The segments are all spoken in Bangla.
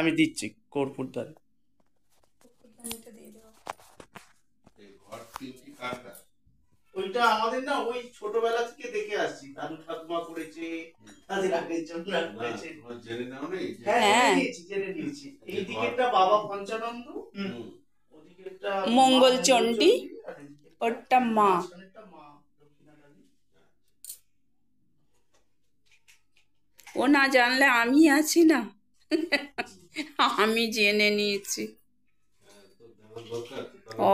আমি দিচ্ছি কর্পূরদানি। ওইটা আমাদের না ওই ছোটবেলা থেকে দেখে আসছি, দাদু ঠাকুমা করেছে, তাদের আগের জন্য করেছে। হ্যাঁ জেনে নিয়েছি। এই দিকেরটা বাবা পঞ্চানন্দ, ওদিকেরটা মঙ্গল চণ্ডী, ওরটা মা। ও না জানলে আমি আছি না, আমি জেনে নিয়েছি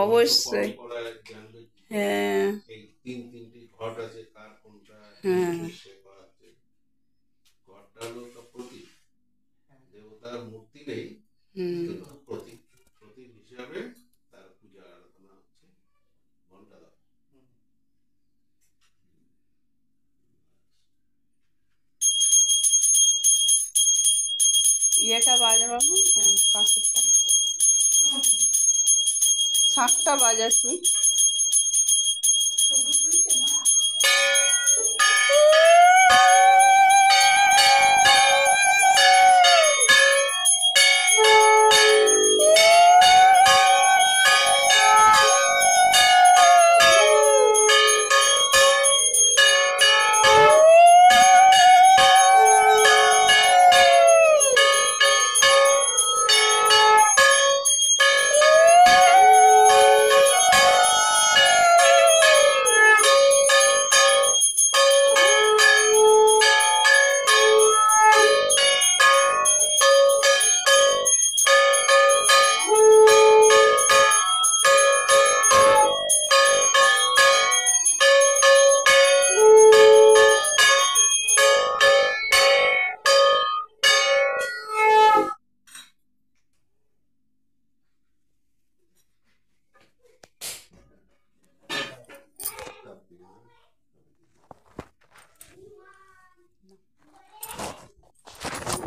অবশ্যই। হ্যাঁ হ্যাঁ ইয়েটা বাজা বাবু, হ্যাঁ কাঁসরটা, শাঁখটা বাজা তুই।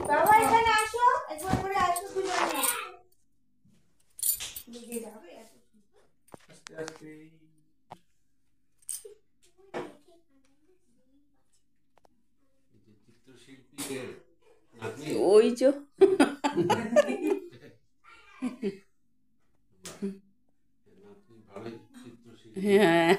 বাবা এখানে আসো, একবার করে আসো দুজনে। দিদি যাবে আস্তে আস্তে। ওই যে হ্যাঁ